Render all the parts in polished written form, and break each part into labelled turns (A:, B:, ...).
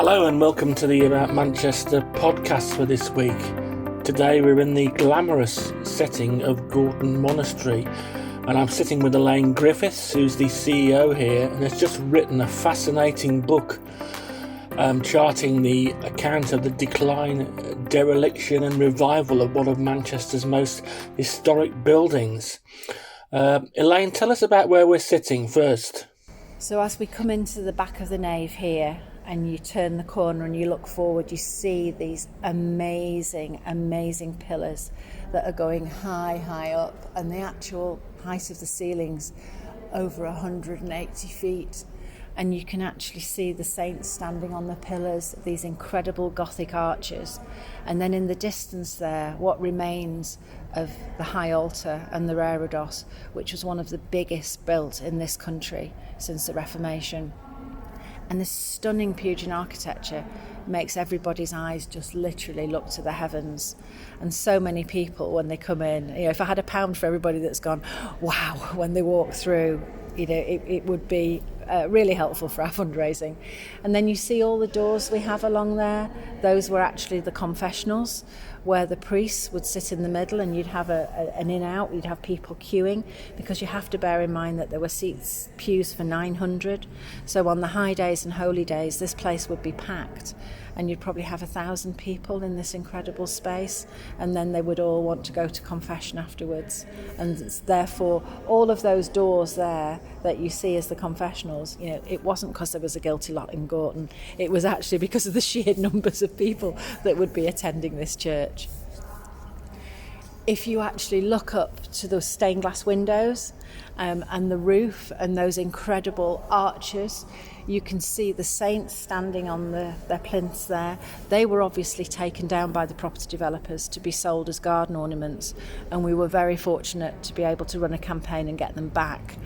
A: Hello and welcome to the About Manchester podcast for this week. Today we're in the glamorous setting of Gorton Monastery, and I'm sitting with Elaine Griffiths, who's the CEO here, and has just written a fascinating book charting the account of the decline, dereliction and revival of one of Manchester's most historic buildings. Elaine, tell us about where we're sitting first.
B: So as we come into the back of the nave here and you turn the corner and you look forward, you see these amazing pillars that are going high up, and the actual height of the ceilings over 180 feet. And you can actually see the saints standing on the pillars, these incredible Gothic arches. And then in the distance there, what remains of the high altar and the reredos, which was one of the biggest built in this country since the Reformation. And this stunning Pugin architecture makes everybody's eyes just literally look to the heavens. And so many people, when they come in, if I had £1 for everybody that's gone, wow, when they walk through, it would be really helpful for our fundraising. And then you see all the doors we have along there. Those were actually the confessionals, where the priests would sit in the middle and you'd have an in-out, you'd have people queuing, because you have to bear in mind that there were pews for 900. So on the high days and holy days, this place would be packed, and you'd probably have 1,000 people in this incredible space, and then they would all want to go to confession afterwards. And therefore, all of those doors there that you see as the confessionals, it wasn't because there was a guilty lot in Gorton. It was actually because of the sheer numbers of people that would be attending this church. If you actually look up to those stained glass windows and the roof and those incredible arches, you can see the saints standing on their plinths there. They were obviously taken down by the property developers to be sold as garden ornaments, and we were very fortunate to be able to run a campaign and get them back.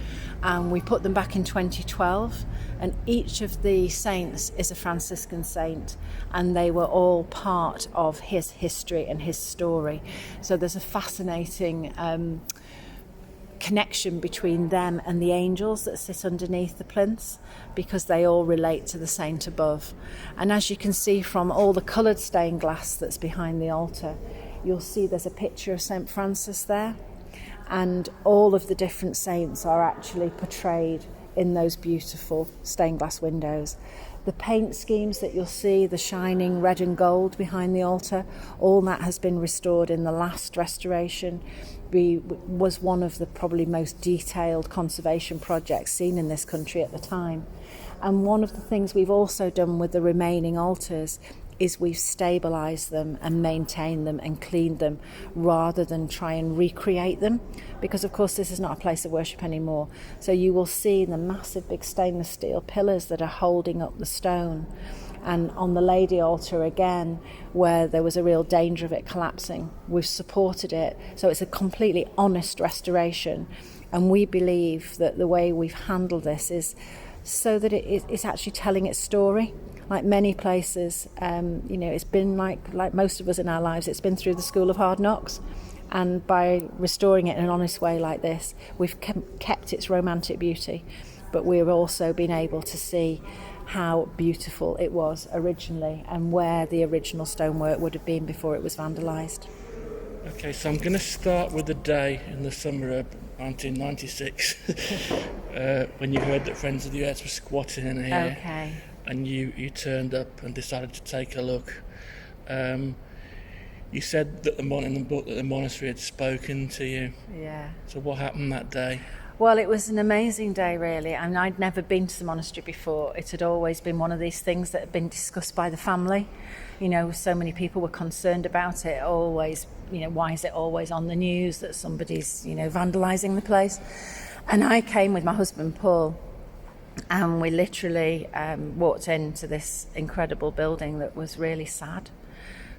B: And we put them back in 2012, and each of the saints is a Franciscan saint, and they were all part of his history and his story. So there's a fascinating connection between them and the angels that sit underneath the plinths, because they all relate to the saint above. And as you can see from all the coloured stained glass that's behind the altar, you'll see there's a picture of St. Francis there, and all of the different saints are actually portrayed in those beautiful stained glass windows. The paint schemes that you'll see, the shining red and gold behind the altar, all that has been restored in the last restoration. Was one of the probably most detailed conservation projects seen in this country at the time. And one of the things we've also done with the remaining altars is we've stabilised them and maintained them and cleaned them, rather than try and recreate them, because of course this is not a place of worship anymore. So you will see the massive big stainless steel pillars that are holding up the stone. And on the Lady altar again, where there was a real danger of it collapsing, we've supported it. So it's a completely honest restoration. And we believe that the way we've handled this is so that it's actually telling its story. Like many places, it's been like most of us in our lives, it's been through the school of hard knocks. And by restoring it in an honest way like this, we've kept its romantic beauty, but we've also been able to see how beautiful it was originally and where the original stonework would have been before it was vandalised.
A: Okay, so I'm going to start with the day in the summer of 1996 when you heard that Friends of the Earth were squatting in here.
B: Okay.
A: And you turned up and decided to take a look. You said that in the book that the monastery had spoken to you.
B: Yeah.
A: So what happened that day?
B: Well, it was an amazing day, really. I mean, I'd never been to the monastery before. It had always been one of these things that had been discussed by the family. So many people were concerned about it. Always, why is it always on the news that somebody's, vandalising the place? And I came with my husband, Paul, and we literally walked into this incredible building that was really sad.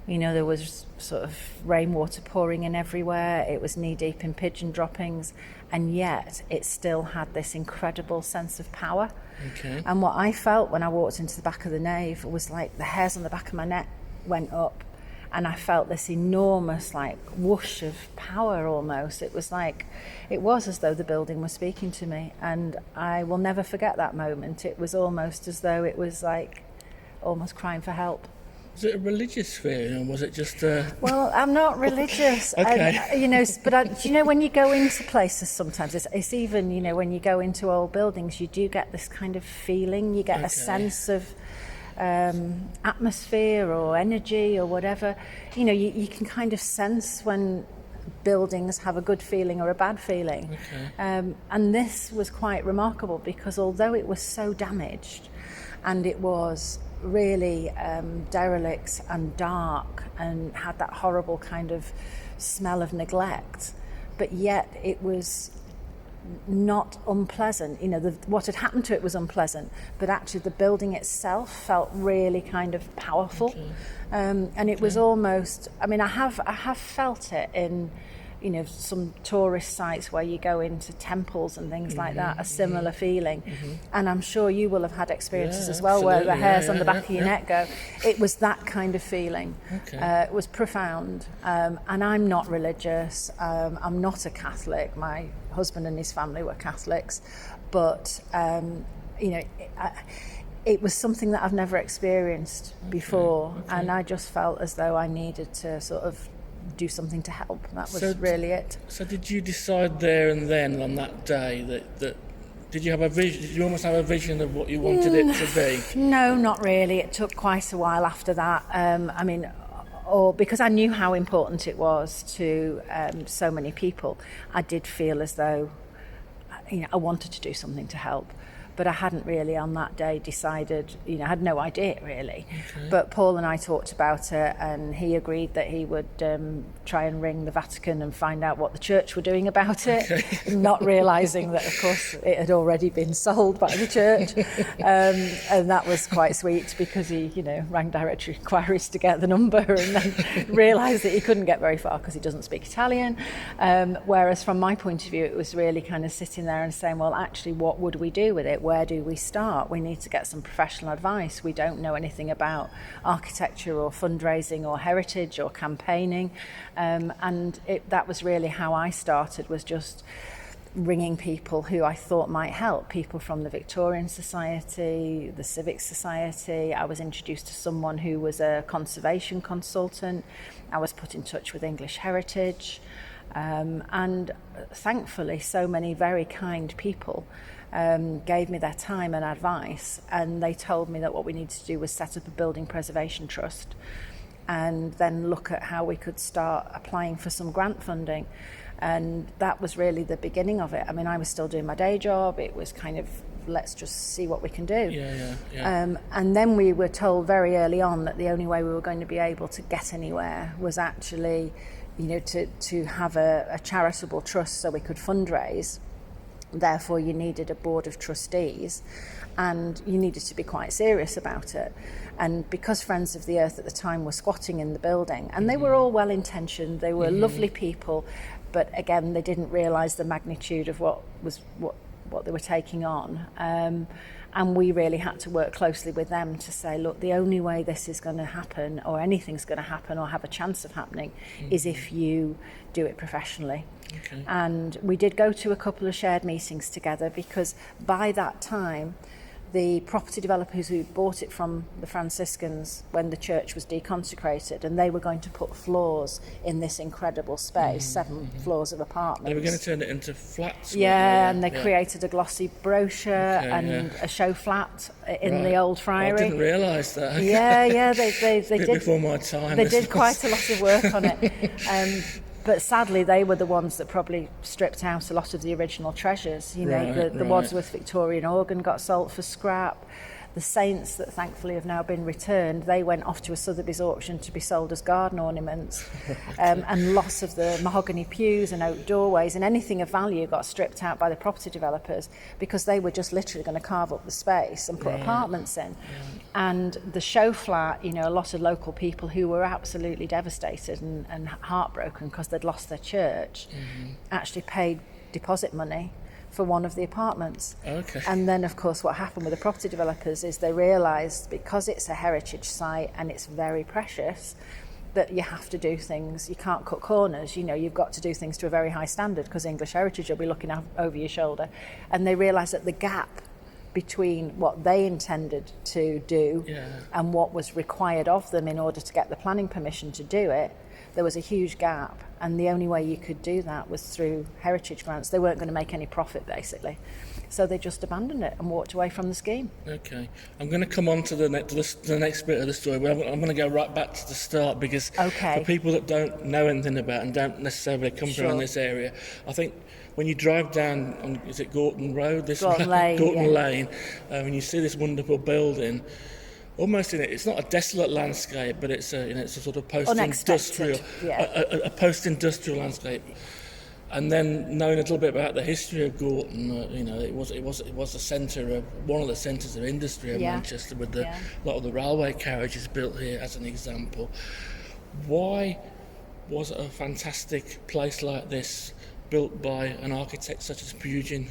B: There was sort of rainwater pouring in everywhere. It was knee-deep in pigeon droppings, and yet it still had this incredible sense of power.
A: Okay.
B: And what I felt when I walked into the back of the nave was like the hairs on the back of my neck went up, and I felt this enormous whoosh of power almost. It was as though the building was speaking to me, and I will never forget that moment. It was almost as though it was like almost crying for help.
A: Was it a religious fear, or was it just
B: Well, I'm not religious.
A: Okay.
B: But you know, when you go into places sometimes, it's even, you know, when you go into old buildings, you do get this kind of feeling, you get a sense of atmosphere or energy or whatever. You know, you can kind of sense when buildings have a good feeling or a bad feeling. And this was quite remarkable because although it was so damaged and it was really derelict and dark and had that horrible kind of smell of neglect, but yet it was not unpleasant. You know, what had happened to it was unpleasant, but actually the building itself felt really kind of powerful. And it was almost, I mean, I have felt it in, you know, some tourist sites where you go into temples and things like that, a similar feeling. And I'm sure you will have had experiences as well, where the hairs on the back of your neck go. It was that kind of feeling. It was profound. And I'm not religious. I'm not a Catholic. My husband and his family were Catholics. But, you know, it was something that I've never experienced before. And I just felt as though I needed to sort of do something to help. That was really it.
A: So did you decide there and then on that day that did you have a vision? Did you almost have a vision of what you wanted it to be?
B: No, not really. It took quite a while after that. I mean, or because I knew how important it was to so many people, I did feel as though, you know, I wanted to do something to help. But I hadn't really on that day decided, you know, I had no idea really. But Paul and I talked about it and he agreed that he would try and ring the Vatican and find out what the church were doing about it, not realising that, of course, it had already been sold by the church. And that was quite sweet because he, you know, rang directory inquiries to get the number and then realised that he couldn't get very far because he doesn't speak Italian. Whereas from my point of view, it was really kind of sitting there and saying, well, actually, what would we do with it? Where do we start? We need to get some professional advice. We don't know anything about architecture or fundraising or heritage or campaigning. And that was really how I started, was just ringing people who I thought might help, people from the Victorian Society, the Civic Society. I was introduced to someone who was a conservation consultant. I was put in touch with English Heritage. And thankfully, so many very kind people gave me their time and advice, and they told me that what we needed to do was set up a building preservation trust and then look at how we could start applying for some grant funding. And that was really the beginning of it. I mean, I was still doing my day job. It was kind of, let's just see what we can do. And then we were told very early on that the only way we were going to be able to get anywhere was actually, you know, to have a charitable trust so we could fundraise. Therefore, you needed a board of trustees and you needed to be quite serious about it. And because Friends of the Earth at the time were squatting in the building, and they were all well-intentioned, they were lovely people, but again, they didn't realise the magnitude of what they were taking on. And we really had to work closely with them to say, look, the only way this is going to happen, or anything's going to happen or have a chance of happening, is if you do it professionally. And we did go to a couple of shared meetings together, because by that time the property developers who bought it from the Franciscans when the church was deconsecrated, and they were going to put floors in this incredible space, 7 floors of apartments.
A: They were going to turn it into flats.
B: And they created a glossy brochure and a show flat in the old friary.
A: I didn't realise that.
B: They did.
A: Before my time.
B: They did quite a lot of work on it. But sadly, they were the ones that probably stripped out a lot of the original treasures. You know, the Wadsworth Victorian organ got sold for scrap. The saints that thankfully have now been returned, they went off to a Sotheby's auction to be sold as garden ornaments. And lots of the mahogany pews and oak doorways and anything of value got stripped out by the property developers, because they were just literally going to carve up the space and put apartments in. And the show flat, you know, a lot of local people who were absolutely devastated and heartbroken because they'd lost their church actually paid deposit money for one of the apartments. And then, of course, what happened with the property developers is they realised, because it's a heritage site and it's very precious, that you have to do things, you can't cut corners, you know, you've got to do things to a very high standard, because English Heritage will be looking over your shoulder. And they realised that the gap between what they intended to do and what was required of them in order to get the planning permission to do it, there was a huge gap, and the only way you could do that was through heritage grants. They weren't going to make any profit, basically. So they just abandoned it and walked away from the scheme.
A: Okay. I'm going to come on to the next bit of the story, but I'm going to go right back to the start, because for people that don't know anything about and don't necessarily come from this area, I think when you drive down on, is it Gorton Road?
B: Gorton Lane.
A: Gorton Lane, when you see this wonderful building, almost in it, it's not a desolate landscape, but it's a sort of post-industrial, a post-industrial landscape. And then knowing a little bit about the history of Gorton, it was a centre of one of the centres of industry of Manchester, with a lot of the railway carriages built here, as an example. Why was a fantastic place like this built by an architect such as Pugin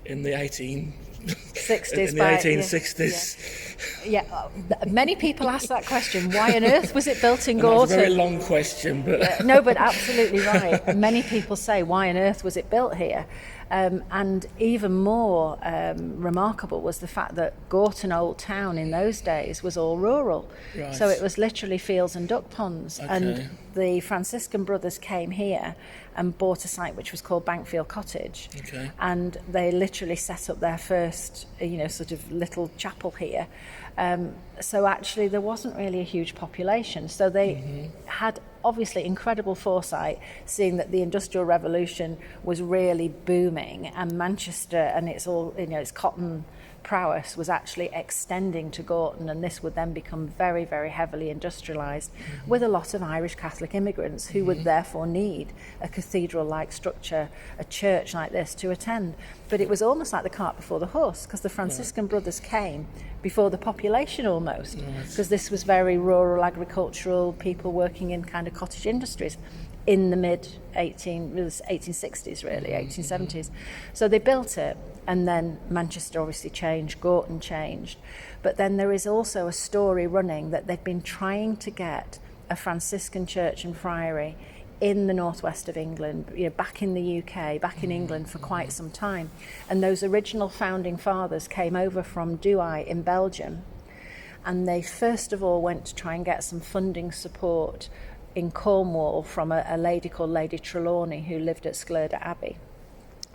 A: in the 1860s?
B: Many people ask that question. Why on earth was it built in Gorton?
A: That's a very long question, but
B: no, but absolutely right. Many people say, why on earth was it built here? And even more remarkable was the fact that Gorton Old Town in those days was all rural.
A: Right.
B: So it was literally fields and duck ponds. Okay. And the Franciscan brothers came here and bought a site which was called Bankfield Cottage.
A: Okay.
B: And they literally set up their first, sort of little chapel here. So actually there wasn't really a huge population. So they had obviously incredible foresight, seeing that the Industrial Revolution was really booming, and Manchester and its cotton prowess was actually extending to Gorton, and this would then become very, very heavily industrialised with a lot of Irish Catholic immigrants who would therefore need a cathedral-like structure, a church like this to attend. But it was almost like the cart before the horse, because the Franciscan brothers came before the population almost, because this was very rural, agricultural, people working in kind of cottage industries in the mid-1860s, really, 1870s. So they built it, and then Manchester obviously changed, Gorton changed. But then there is also a story running that they've been trying to get a Franciscan church and friary in the northwest of England, back in the UK, back in England for quite some time. And those original founding fathers came over from Douai in Belgium, and they first of all went to try and get some funding support in Cornwall from a lady called Lady Trelawney, who lived at Sklurda Abbey.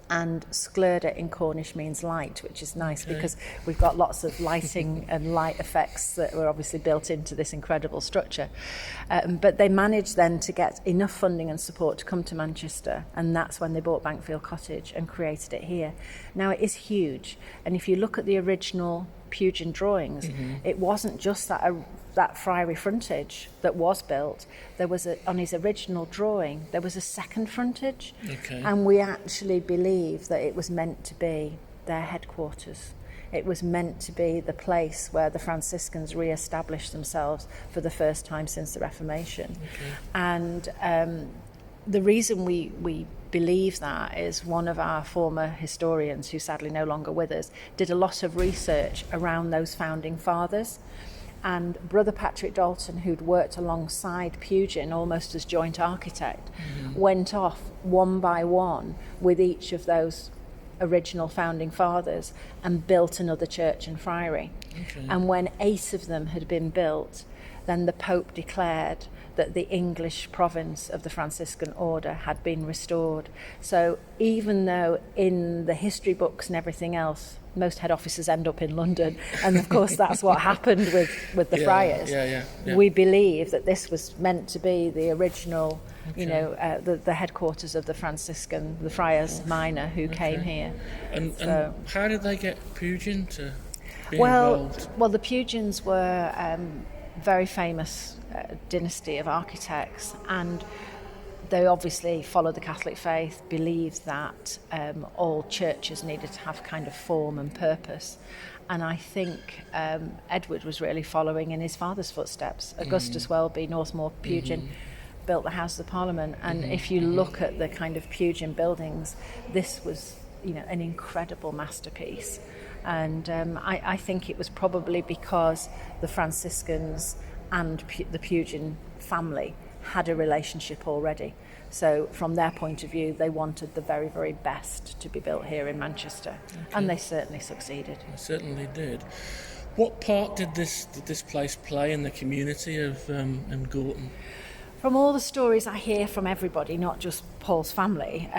B: And Sklurda in Cornish means light, which is nice because we've got lots of lighting and light effects that were obviously built into this incredible structure. But they managed then to get enough funding and support to come to Manchester, and that's when they bought Bankfield Cottage and created it here. Now it is huge, and if you look at the original Pugin drawings, it wasn't just that friary frontage that was built. There was on his original drawing, there was a second frontage, and we actually believe that it was meant to be their headquarters. It was meant to be the place where the Franciscans re-established themselves for the first time since the Reformation. And the reason we believe that is one of our former historians, who's sadly no longer with us, did a lot of research around those founding fathers. And Brother Patrick Dalton, who'd worked alongside Pugin almost as joint architect, went off one by one with each of those original founding fathers and built another church and friary. And when 8 of them had been built, then the Pope declared that the English province of the Franciscan order had been restored. So even though in the history books and everything else, most head offices end up in London, and of course that's what happened with the Friars, we believe that this was meant to be the original, the headquarters of the Friars Minor who came here.
A: And how did they get Pugin to be involved?
B: Well, the Pugins were very famous dynasty of architects, and they obviously followed the Catholic faith, believed that all churches needed to have kind of form and purpose. And I think Edward was really following in his father's footsteps. Augustus Welby, Northmore Pugin, built the House of Parliament. And if you look at the kind of Pugin buildings, this was, an incredible masterpiece. And I think it was probably because the Franciscans and the Pugin family had a relationship already. So from their point of view, they wanted the very, very best to be built here in Manchester. Okay. And they certainly succeeded.
A: They certainly did. What part did this place play in the community of Gorton?
B: From all the stories I hear from everybody, not just Paul's family,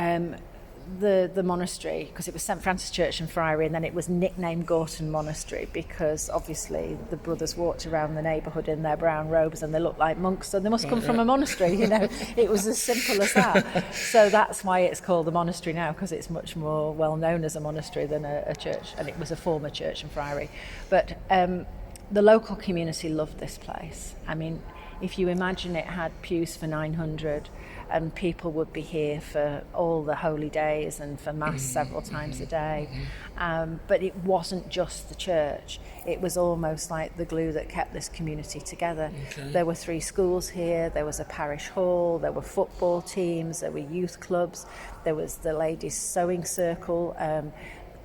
B: the monastery, because it was St Francis Church and Friary, and then it was nicknamed Gorton Monastery because obviously the brothers walked around the neighbourhood in their brown robes and they looked like monks, so they must come from a monastery, you know. It was as simple as that. So that's why it's called the monastery now, because it's much more well known as a monastery than a church, and it was a former church and friary. But the local community loved this place. I mean, if you imagine it had pews for 900 and people would be here for all the holy days and for mass several times a day. But it wasn't just the church. It was almost like the glue that kept this community together. Okay. There were 3 schools here, there was a parish hall, there were football teams, there were youth clubs, there was the ladies' sewing circle,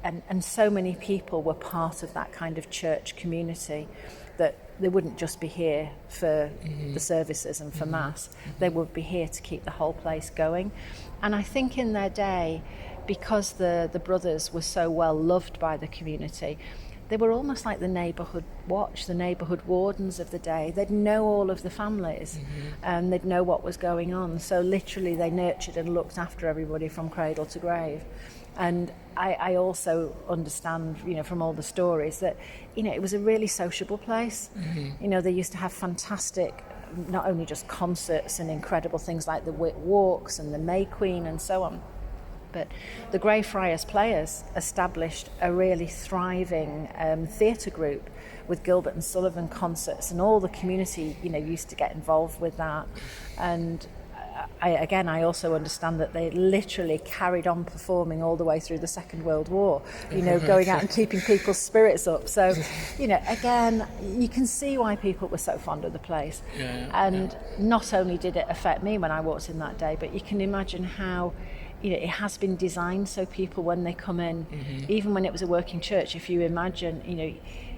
B: and so many people were part of that kind of church community that they wouldn't just be here for the services and for mass. They would be here to keep the whole place going. And I think in their day, because the brothers were so well loved by the community, they were almost like the neighbourhood watch, the neighbourhood wardens of the day. They'd know all of the families and they'd know what was going on. So literally they nurtured and looked after everybody from cradle to grave. And I also understand, you know, from all the stories that, you know, it was a really sociable place. You know, they used to have fantastic, not only just concerts and incredible things like the Wit Walks and the May Queen and so on, but the Grey Friars Players established a really thriving theatre group with Gilbert and Sullivan concerts, and all the community, you know, used to get involved with that. And I also understand that they literally carried on performing all the way through the Second World War, you know, going out and keeping people's spirits up. So, you know, again, you can see why people were so fond of the place. And not only did it affect me when I walked in that day, but you can imagine how, you know, it has been designed so people, when they come in, even when it was a working church, if you imagine, you know,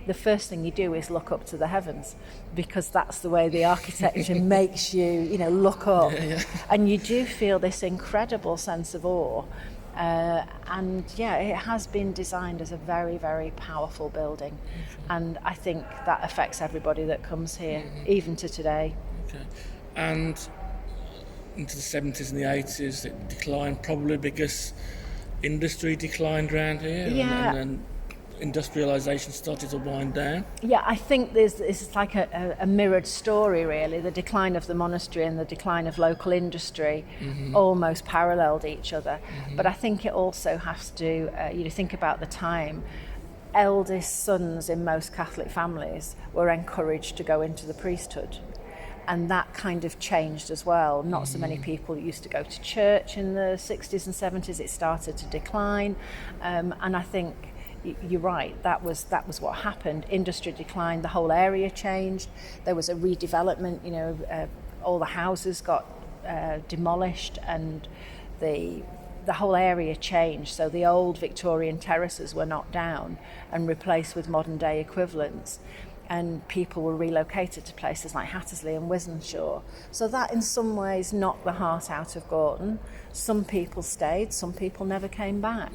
B: the first thing you do is look up to the heavens, because that's the way the architecture makes you, you know, look up. And you do feel this incredible sense of awe. And yeah, it has been designed as a very, very powerful building. And I think that affects everybody that comes here, even to today.
A: Okay. And into the 70s and the 80s, it declined probably because industry declined around here. And industrialisation started to wind down.
B: Yeah, I think it's like a mirrored story, really. The decline of the monastery and the decline of local industry almost paralleled each other. But I think it also has to, you know, think about the time. Eldest sons in most Catholic families were encouraged to go into the priesthood. And that kind of changed as well. Not so many people used to go to church in the 60s and 70s. It started to decline. And I think you're right, that was what happened. Industry declined, the whole area changed. There was a redevelopment, you know, all the houses got demolished and the whole area changed. So the old Victorian terraces were knocked down and replaced with modern day equivalents. And people were relocated to places like Hattersley and Wisenshaw. So that in some ways knocked the heart out of Gorton. Some people stayed, some people never came back.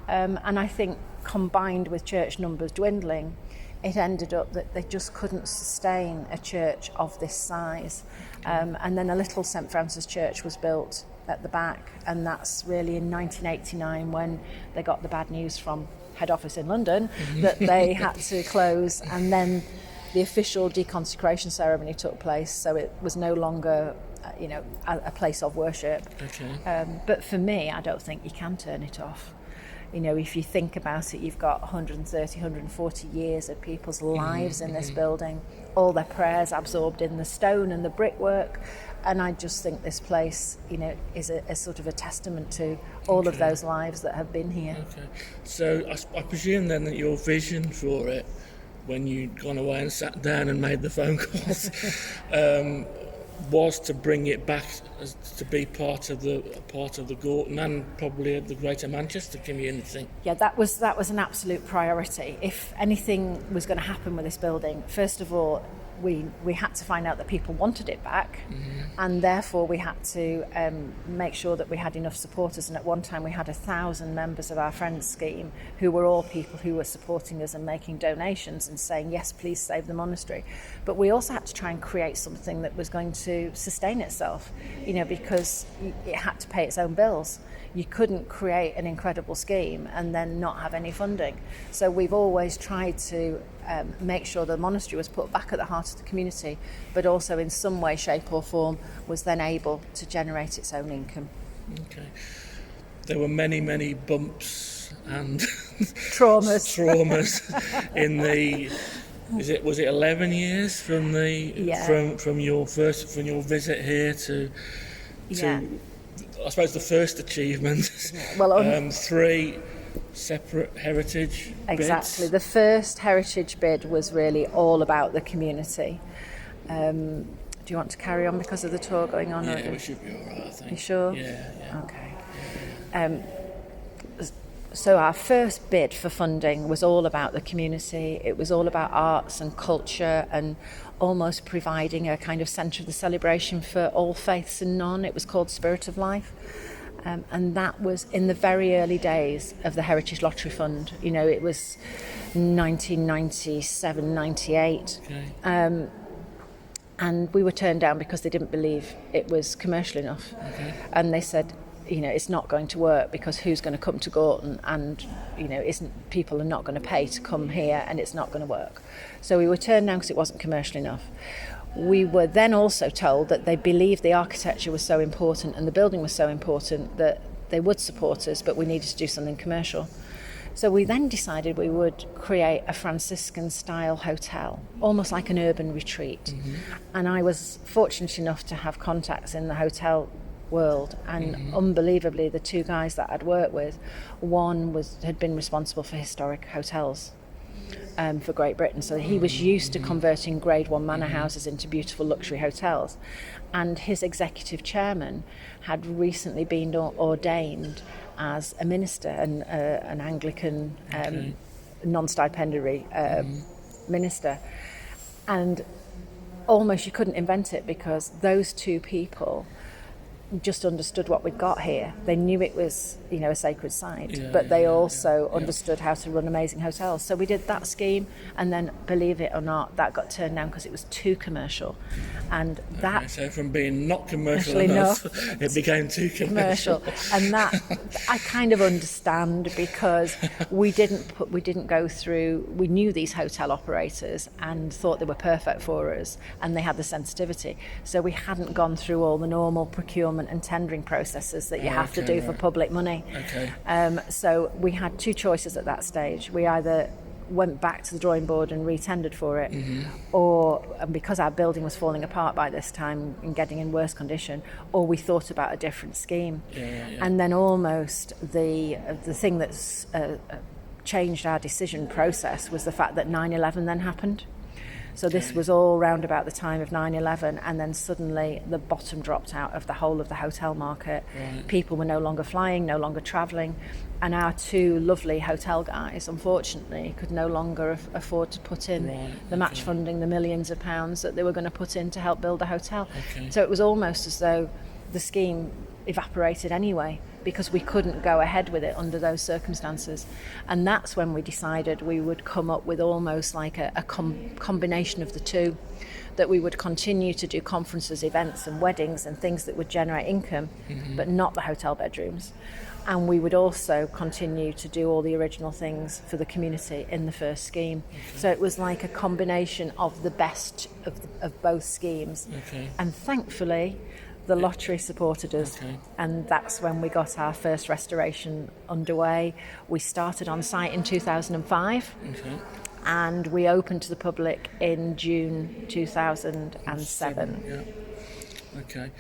B: And I think combined with church numbers dwindling, it ended up that they just couldn't sustain a church of this size. And then a little St Francis Church was built at the back, and that's really in 1989 when they got the bad news from head office in London that they had to close, and then the official deconsecration ceremony took place, so it was no longer you know, a place of worship. But for me, I don't think you can turn it off. You know, if you think about it, you've got 130, 140 years of people's lives in this building, all their prayers absorbed in the stone and the brickwork. And I just think this place, you know, is a sort of a testament to all of those lives that have been here.
A: So I presume then that your vision for it, when you'd gone away and sat down and made the phone calls, was to bring it back to be part of the Gorton and probably of the Greater Manchester community.
B: Yeah, that was an absolute priority. If anything was going to happen with this building, first of all, we had to find out that people wanted it back, and therefore we had to make sure that we had enough supporters. And at one time we had 1,000 members of our Friends scheme who were all people who were supporting us and making donations and saying, yes, please save the monastery. But we also had to try and create something that was going to sustain itself, because it had to pay its own bills. You couldn't create an incredible scheme and then not have any funding. So we've always tried to make sure the monastery was put back at the heart of the community, but also in some way, shape or form was then able to generate its own income.
A: Okay. There were many bumps and
B: traumas
A: in the... Was it 11 years from from your visit here to I suppose the first achievement?
B: Well,
A: 3 separate heritage
B: exactly.
A: bids.
B: The first heritage bid was really all about the community. Do you want to carry on because of the tour going on?
A: Yeah, we should be all right, I think.
B: You sure?
A: Yeah.
B: Okay. So our first bid for funding was all about the community. It was all about arts and culture and almost providing a kind of centre of the celebration for all faiths and none. It was called Spirit of Life. And that was in the very early days of the Heritage Lottery Fund. It was 1997, 98.
A: Okay.
B: And we were turned down because they didn't believe it was commercial enough.
A: Okay.
B: And they said, it's not going to work because who's going to come to Gorton, and people are not going to pay to come here, and it's not going to work. So we were turned down because it wasn't commercial enough. We were then also told that they believed the architecture was so important and the building was so important that they would support us, but we needed to do something commercial. So we then decided we would create a Franciscan style hotel, almost like an urban retreat. Mm-hmm. And I was fortunate enough to have contacts in the hotel world, and unbelievably the 2 guys that I'd worked with, one had been responsible for historic hotels for Great Britain, so he was used to converting grade 1 manor houses into beautiful luxury hotels, and his executive chairman had recently been ordained as a minister, an Anglican non-stipendiary minister, and almost you couldn't invent it because those 2 people just understood what we'd got here. They knew it was, a sacred site, but they also understood how to run amazing hotels. So we did that scheme, and then, believe it or not, that got turned down because it was too commercial. And that...
A: so from being not commercial enough, it became too commercial.
B: And that, I kind of understand, because we didn't go through... We knew these hotel operators and thought they were perfect for us, and they had the sensitivity. So we hadn't gone through all the normal procurement and tendering processes that you have to do for public money.
A: Okay.
B: So we had 2 choices at that stage. We either went back to the drawing board and re-tendered for it, or because our building was falling apart by this time and getting in worse condition, or we thought about a different scheme. And then almost the thing that's changed our decision process was the fact that 9/11 then happened. So this was all round about the time of 9/11, and then suddenly the bottom dropped out of the whole of the hotel market. Right. People were no longer flying, no longer travelling, and our 2 lovely hotel guys, unfortunately, could no longer afford to put in the match funding, the millions of pounds that they were going to put in to help build a hotel. Okay. So it was almost as though the scheme evaporated anyway, because we couldn't go ahead with it under those circumstances. And that's when we decided we would come up with almost like a combination of the 2, that we would continue to do conferences, events and weddings and things that would generate income, but not the hotel bedrooms. And we would also continue to do all the original things for the community in the first scheme. Okay. So it was like a combination of the best of both schemes. Okay. And thankfully, the lottery supported us, and that's when we got our first restoration underway. We started on site in 2005, and we opened to the public in June 2007.
A: Yeah. Okay.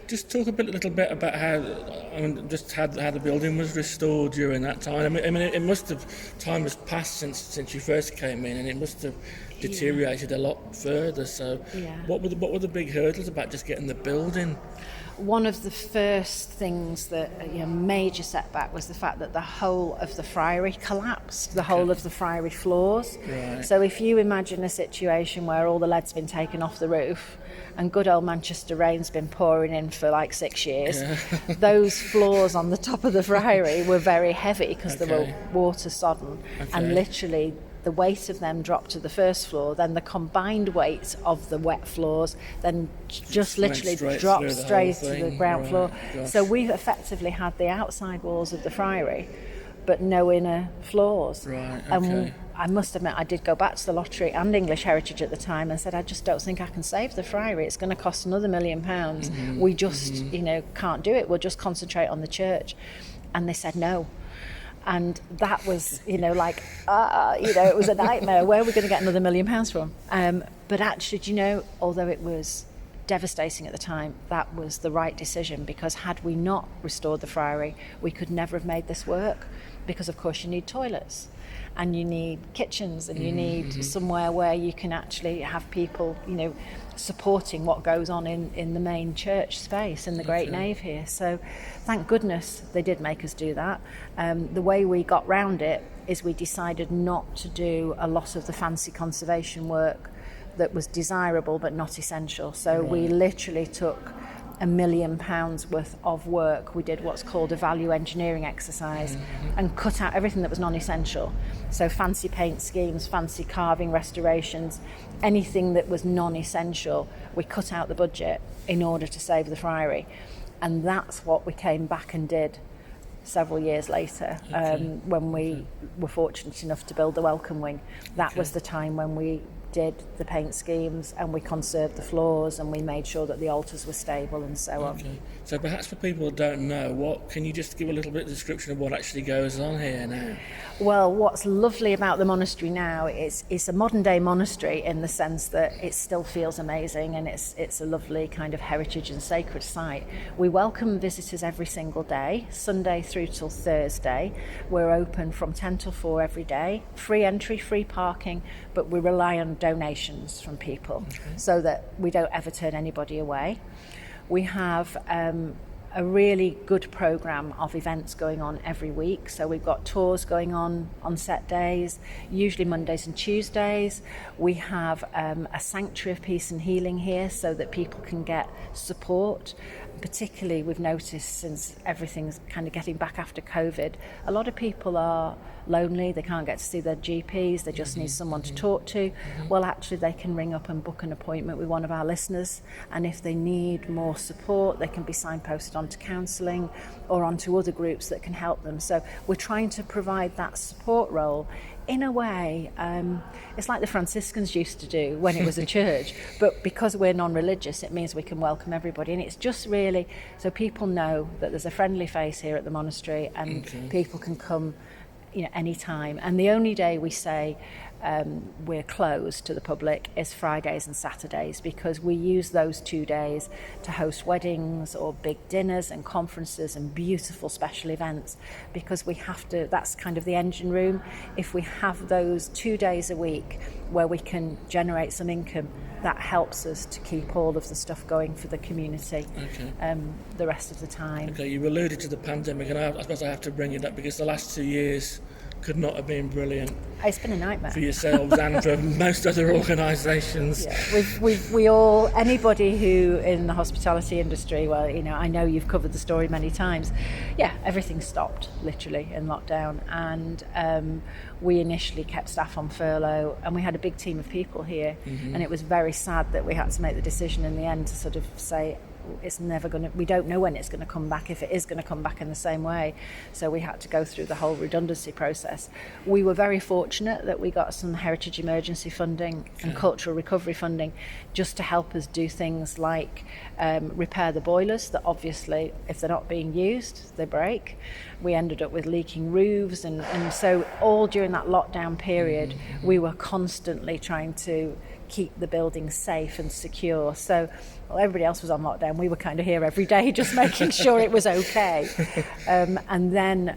A: Just talk a little bit about how the building was restored during that time. I mean, it must have, time has passed since you first came in, and it must have deteriorated a lot further. So, what were the big hurdles about just getting the building
B: one of the first things that, major setback was the fact that the whole of the friary collapsed, the whole of the friary floors.
A: Right.
B: So if you imagine a situation where all the lead's been taken off the roof and good old Manchester rain's been pouring in for like 6 years, those floors on the top of the friary were very heavy because they were water sodden, and literally the weight of them dropped to the first floor, then the combined weight of the wet floors then just literally dropped straight to the ground floor.
A: Gosh.
B: So we've effectively had the outside walls of the friary but no inner floors.
A: Right,
B: And I must admit, I did go back to the lottery and English Heritage at the time and said, I just don't think I can save the friary. It's going to cost another £1 million. We just, can't do it. We'll just concentrate on the church. And they said no. And that was, it was a nightmare. Where are we going to get another £1 million from? But actually, although it was devastating at the time, that was the right decision, because had we not restored the friary, we could never have made this work, because of course you need toilets and you need kitchens and you need somewhere where you can actually have people, supporting what goes on in the main church space in the great nave here. So thank goodness they did make us do that. The way we got round it is we decided not to do a lot of the fancy conservation work that was desirable but not essential. So we literally took £1 million worth of work. We did what's called a value engineering exercise and cut out everything that was non-essential. So fancy paint schemes, fancy carving restorations, anything that was non-essential, we cut out the budget in order to save the friary. And that's what we came back and did several years later, when we were fortunate enough to build the welcome wing. That was the time when we did the paint schemes and we conserved the floors and we made sure that the altars were stable and so on.
A: So perhaps for people who don't know, can you just give a little bit of description of what actually goes on here now?
B: Well, what's lovely about the monastery now is it's a modern day monastery in the sense that it still feels amazing, and it's a lovely kind of heritage and sacred site. We welcome visitors every single day, Sunday through till Thursday. We're open from 10 till 4 every day, free entry, free parking, but we rely on donations from people so that we don't ever turn anybody away. We have a really good programme of events going on every week. So we've got tours going on set days, usually Mondays and Tuesdays. We have a sanctuary of peace and healing here so that people can get support. Particularly, we've noticed since everything's kind of getting back after COVID, a lot of people are lonely, they can't get to see their GPs, they just need someone to talk to. Well, actually, they can ring up and book an appointment with one of our listeners, and if they need more support, they can be signposted onto counselling or onto other groups that can help them. So we're trying to provide that support role in a way. It's like the Franciscans used to do when it was a church, but because we're non-religious, it means we can welcome everybody, and it's just really so people know that there's a friendly face here at the monastery, and people can come anytime. And the only day we say we're closed to the public is Fridays and Saturdays, because we use those 2 days to host weddings or big dinners and conferences and beautiful special events, because we have to, that's kind of the engine room. If we have those 2 days a week where we can generate some income, that helps us to keep all of the stuff going for the community the rest of the time.
A: You alluded to the pandemic, and I suppose I have to bring it up because the last 2 years could not have been brilliant.
B: It's been a nightmare
A: for yourselves and for most other organisations.
B: We all, anybody who in the hospitality industry, well, I know you've covered the story many times. Everything stopped literally in lockdown, and we initially kept staff on furlough, and we had a big team of people here, and it was very sad that we had to make the decision in the end to sort of say, it's never going to, we don't know when it's going to come back, if it is going to come back in the same way. So we had to go through the whole redundancy process. We were very fortunate that we got some heritage emergency funding and cultural recovery funding just to help us do things like repair the boilers that obviously, if they're not being used, they break. We ended up with leaking roofs, and so all during that lockdown period, we were constantly trying to keep the building safe and secure. So everybody else was on lockdown. We were kind of here every day just making sure it was okay. And then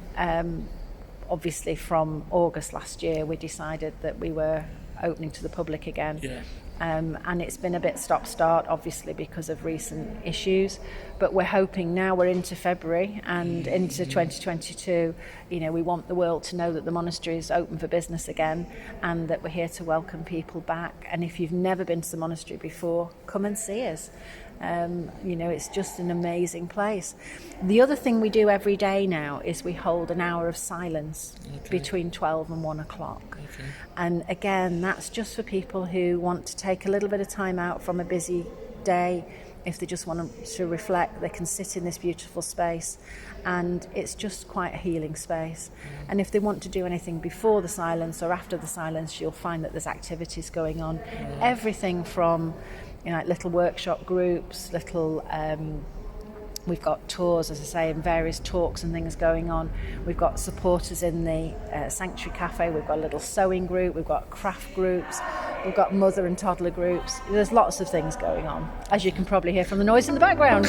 B: obviously from August last year, we decided that we were opening to the public again. And it's been a bit stop-start, obviously, because of recent issues. But we're hoping now we're into February and into 2022, we want the world to know that the monastery is open for business again and that we're here to welcome people back. And if you've never been to the monastery before, come and see us. It's just an amazing place. The other thing we do every day now is we hold an hour of silence between 12 and 1 o'clock. And again, that's just for people who want to take a little bit of time out from a busy day. If they just want to reflect, they can sit in this beautiful space, and it's just quite a healing space. And if they want to do anything before the silence or after the silence, you'll find that there's activities going on. Everything from like little workshop groups, we've got tours, as I say, and various talks and things going on. We've got supporters in the Sanctuary Cafe. We've got a little sewing group. We've got craft groups. We've got mother and toddler groups. There's lots of things going on, as you can probably hear from the noise in the background.